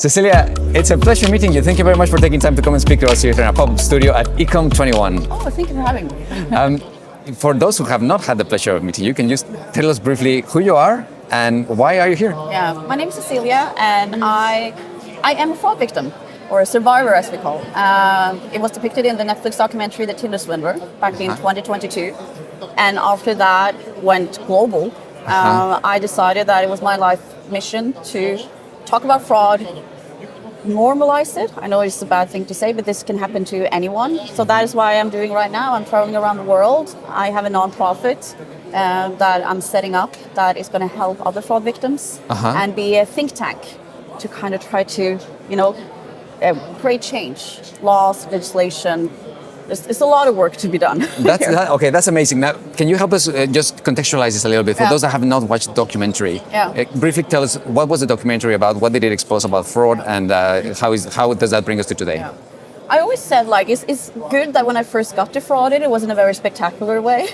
Cecilia, it's a pleasure meeting you. Thank you very much for taking time to come and speak to us here in our pop-up studio at Ecom21. Oh, thank you for having me. For those who have not had the pleasure of meeting you, can you just tell us briefly who you are and why are you here? Yeah, my name is Cecilia, and I am a fraud victim, or a survivor as we call it. It was depicted in the Netflix documentary The Tinder Swindler back in 2022. And after that went global. I decided that it was my life mission to talk about fraud, normalize it. I know it's a bad thing to say, but this can happen to anyone. So that is why I'm doing right now. I'm traveling around the world. I have a non-profit that I'm setting up that is going to help other fraud victims and be a think tank to kind of try to, create change, laws, legislation. It's a lot of work to be done. That's amazing. Now, can you help us just contextualize this a little bit for those that have not watched the documentary? Briefly tell us what was the documentary about, what did it expose about fraud, and how does that bring us to today? Yeah. I always said, it's good that when I first got defrauded, it wasn't a very spectacular way,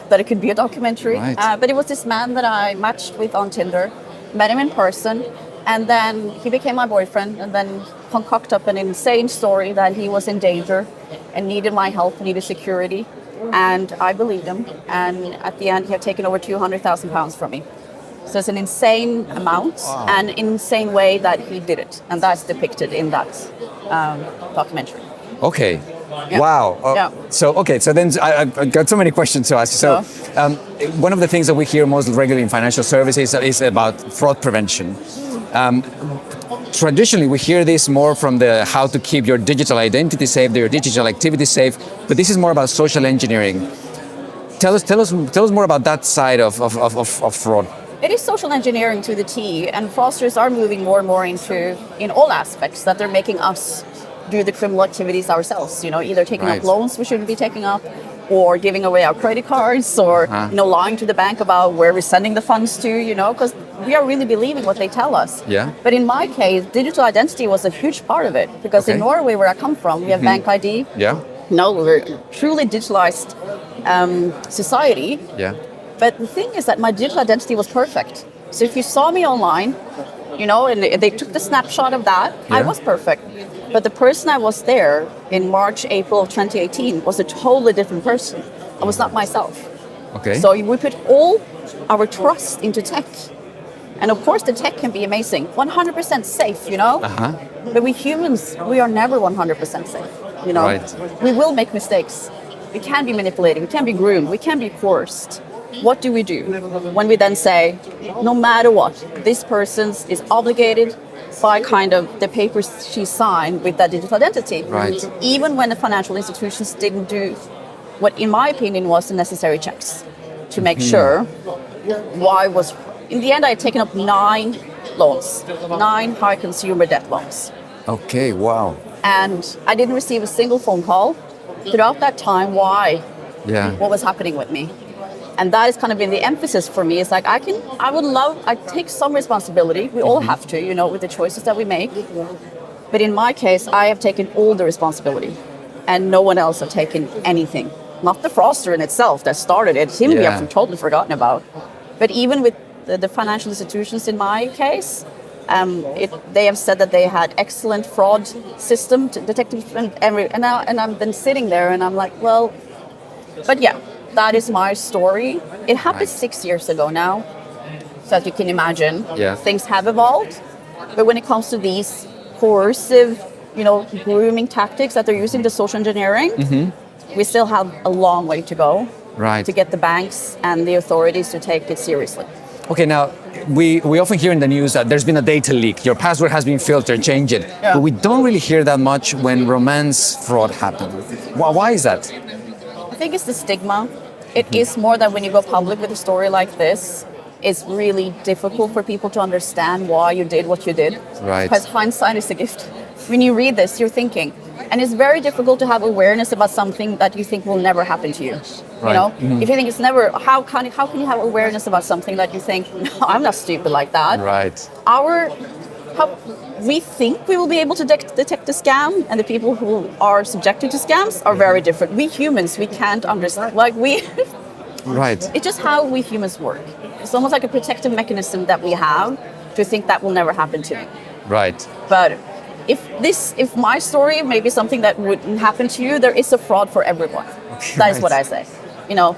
that it could be a documentary. Right. But it was this man that I matched with on Tinder, met him in person, and then he became my boyfriend, and then concocted up an insane story that he was in danger and needed my help, needed security. And I believed him. And at the end, he had taken over £200,000 from me. So it's an insane amount and insane way that he did it. And that's depicted in that documentary. Okay. Yeah. Wow. So then I've got so many questions to ask you. So one of the things that we hear most regularly in financial services is about fraud prevention. Traditionally, we hear this more from the how to keep your digital identity safe, your digital activity safe, but this is more about social engineering. Tell us more about that side of fraud. It is social engineering to the T, and fraudsters are moving more and more in all aspects, that they're making us do the criminal activities ourselves. Either taking up loans we shouldn't be taking up, or giving away our credit cards, or lying to the bank about where we're sending the funds to. Because we are really believing what they tell us. Yeah. But in my case, digital identity was a huge part of it, because in Norway, where I come from, we have bank ID. Yeah. No, we're a truly digitalized society. Yeah. But the thing is that my digital identity was perfect. So if you saw me online, and they took the snapshot of that, I was perfect. But the person I was there in March, April of 2018 was a totally different person. I was not myself. Okay. So we put all our trust into tech. And of course, the tech can be amazing, 100% safe, But we humans, we are never 100% safe, Right. We will make mistakes. We can be manipulated, we can be groomed, we can be coerced. What do we do when we then say, no matter what, this person is obligated by kind of the papers she signed with that digital identity? Right. Even when the financial institutions didn't do what, in my opinion, was the necessary checks to make sure in the end, I had taken up 9 loans, 9 high consumer debt loans. Okay, wow. And I didn't receive a single phone call throughout that time. Why? Yeah. What was happening with me? And that has kind of been the emphasis for me. It's like I take some responsibility. We all have to, with the choices that we make. But in my case, I have taken all the responsibility, and no one else have taken anything. Not the fraudster in itself that started it. Him we have totally forgotten about. But even with the financial institutions in my case, they have said that they had excellent fraud system detectives and I've been sitting there and I'm like, well, but yeah. That is my story. It happened 6 years ago now. So as you can imagine, things have evolved. But when it comes to these coercive, grooming tactics that they're using, the social engineering, we still have a long way to go to get the banks and the authorities to take it seriously. Okay, now, we often hear in the news that there's been a data leak. Your password has been filtered, change it. Yeah. But we don't really hear that much when romance fraud happens. Why is that? I think it's the stigma. It is more that when you go public with a story like this, it's really difficult for people to understand why you did what you did. Right. Because hindsight is a gift. When you read this, you're thinking. And it's very difficult to have awareness about something that you think will never happen to you. Right. If you think it's never, how can you have awareness about something that you think, no, I'm not stupid like that. Right. We think we will be able to detect the scam, and the people who are subjected to scams are very different. We humans, we can't understand. Right. It's just how we humans work. It's almost like a protective mechanism that we have to think that will never happen to me. Right. But if my story may be something that wouldn't happen to you, there is a fraud for everyone. Okay, that is what I say. You know,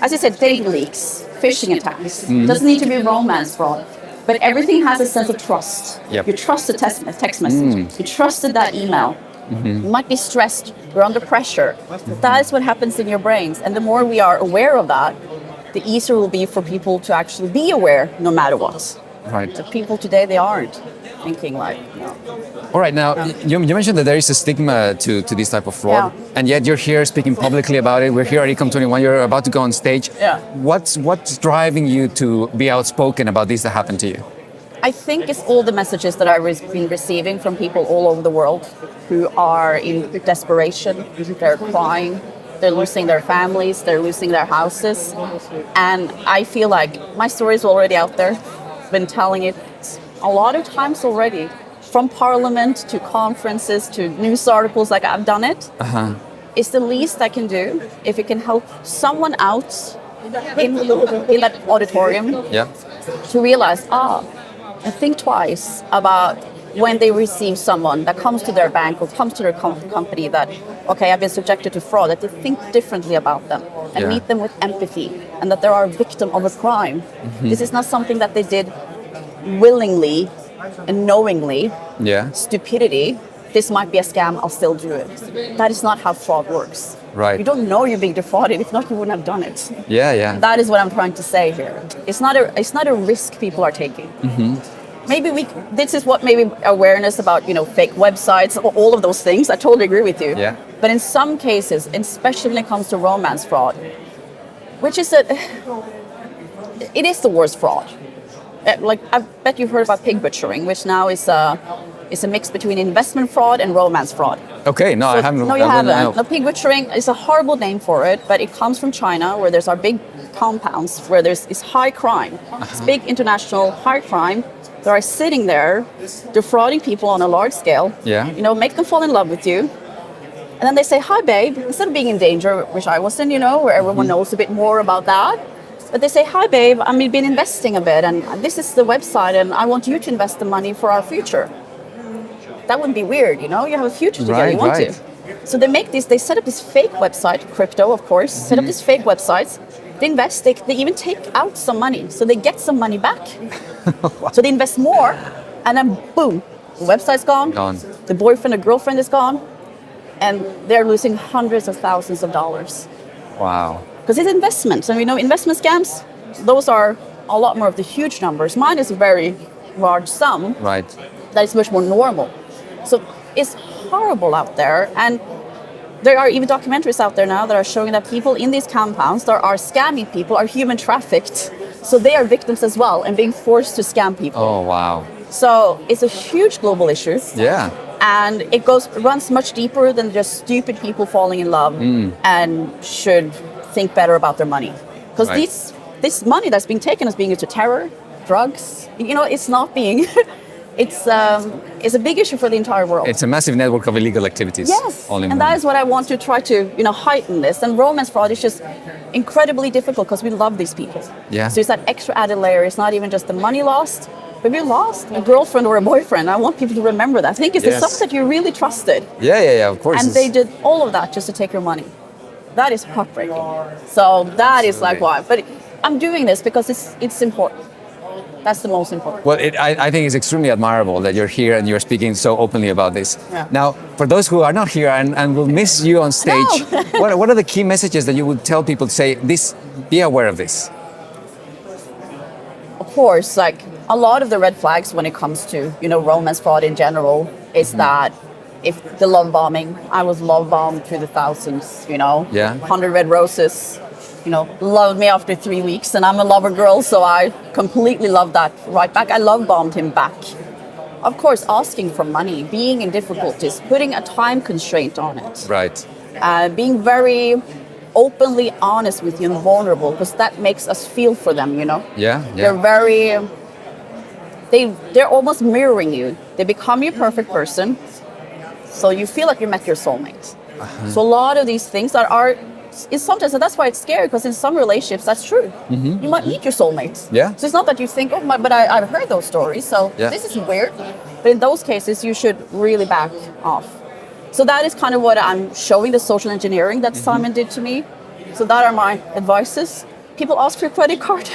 as I said, data leaks, phishing attacks. Doesn't need to be romance fraud. But everything has a sense of trust. Yep. You trust the text message. You trusted that email. You might be stressed. You're under pressure. That is what happens in your brains. And the more we are aware of that, the easier it will be for people to actually be aware no matter what. Right. The people today, they aren't thinking like, no. All right, now, you mentioned that there is a stigma to this type of fraud, and yet you're here speaking publicly about it. We're here at Ecom21, you're about to go on stage. Yeah. What's driving you to be outspoken about this that happened to you? I think it's all the messages that I've been receiving from people all over the world who are in desperation, they're crying, they're losing their families, they're losing their houses. And I feel like my story is already out there. I've been telling it a lot of times already, from parliament to conferences to news articles, like I've done it. It's the least I can do if it can help someone out in that auditorium to realize, and think twice about when they receive someone that comes to their bank or comes to their company that, okay, I've been subjected to fraud, that they think differently about them and meet them with empathy, and that they are a victim of a crime. This is not something that they did willingly and knowingly. Stupidity. This might be a scam, I'll still do it. That is not how fraud works. Right. You don't know you're being defrauded. If not, you wouldn't have done it. That is what I'm trying to say here. It's not a risk people are taking. Maybe this is what maybe awareness about, you know, fake websites, all of those things. I totally agree with you. But in some cases, especially when it comes to romance fraud, which is it is the worst fraud. Like, I bet you've heard about pig butchering, which now is a mix between investment fraud and romance fraud. Okay, no, I haven't. No, you haven't. No, pig butchering is a horrible name for it, but it comes from China, where there's our big compounds, where there's this high crime. It's big international high crime. They are sitting there, defrauding people on a large scale. You know, make them fall in love with you. And then they say, hi, babe, instead of being in danger, which I was in, you know, where everyone knows a bit more about that. But they say, hi, babe, I've been investing a bit, and this is the website, and I want you to invest the money for our future. That wouldn't be weird, you know? You have a future together, you want to. So they set up this fake website, crypto, of course, set up these fake websites. They invest, they even take out some money, so they get some money back. So they invest more, and then boom, the website's gone. The boyfriend or girlfriend is gone, and they're losing hundreds of thousands of dollars. Wow. Because it's investments, and we know investment scams, those are a lot more of the huge numbers. Mine is a very large sum. That is much more normal. So it's horrible out there, and there are even documentaries out there now that are showing that people in these compounds that are scamming people are human trafficked. So they are victims as well and being forced to scam people. Oh, wow. So it's a huge global issue. And it runs much deeper than just stupid people falling in love and should think better about their money. Because this money that's being taken is being used to terror, drugs. You know, it's not being... It's a big issue for the entire world. It's a massive network of illegal activities. And that is what I want to try to, you know, heighten this. And romance fraud is just incredibly difficult because we love these people. So it's that extra added layer. It's not even just the money lost, but we lost a girlfriend or a boyfriend. I want people to remember that. Think it's someone that you really trusted. Of course. And they did all of that just to take your money. That is heartbreaking. So that is like why. But I'm doing this because it's important. That's the most important. Well, I think it's extremely admirable that you're here and you're speaking so openly about this. Now, for those who are not here and will miss you on stage, what are the key messages that you would tell people to say, be aware of this? Of course, like a lot of the red flags when it comes to, you know, romance fraud in general is that if the love bombing, I was love bombed to the thousands, you know, 100 red roses. You know, loved me after 3 weeks, and I'm a lover girl, so I completely loved that right back. I love bombed him back. Of course, asking for money, being in difficulties, putting a time constraint on it. Being very openly honest with you and vulnerable, because that makes us feel for them, you know? They're almost mirroring you. They become your perfect person, so you feel like you met your soulmate. So a lot of these things that are it's sometimes, and that's why it's scary, because in some relationships that's true. You might meet your soulmate. So it's not that you think, but I've heard those stories, so this is weird. But in those cases, you should really back off. So that is kind of what I'm showing, the social engineering that Simon did to me. So that are my advices. People ask for a credit card.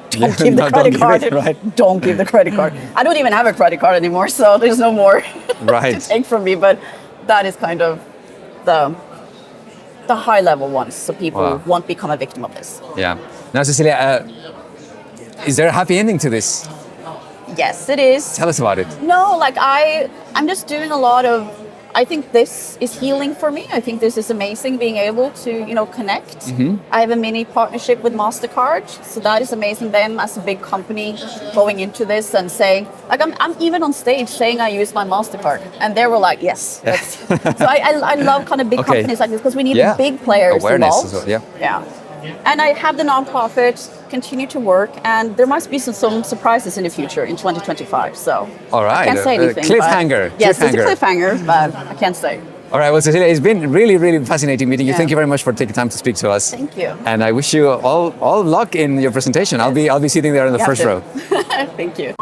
Don't give the credit card. Don't give the credit card. I don't even have a credit card anymore, so there's no more to take from me. But that is kind of the high level ones, so people won't become a victim of this. Yeah. Now, Cecilie, is there a happy ending to this? Yes, it is. Tell us about it. No, like I'm just doing a lot of. I think this is healing for me. I think this is amazing, being able to, connect. I have a mini partnership with MasterCard, so that is amazing. Them as a big company going into this and saying, like, I'm even on stage saying I use my MasterCard, and they were like, yes. So I love kind of big companies like this because we need the big players involved. As well. Yeah. And I have the nonprofit continue to work, and there must be some surprises in the future in 2025. So all right, I can't say anything. Cliffhanger. Yes, it's a cliffhanger, but I can't say. All right, well, Cecilie, it's been really, really fascinating meeting you. Thank you very much for taking time to speak to us. Thank you. And I wish you all luck in your presentation. I'll be sitting there in the first row. Thank you.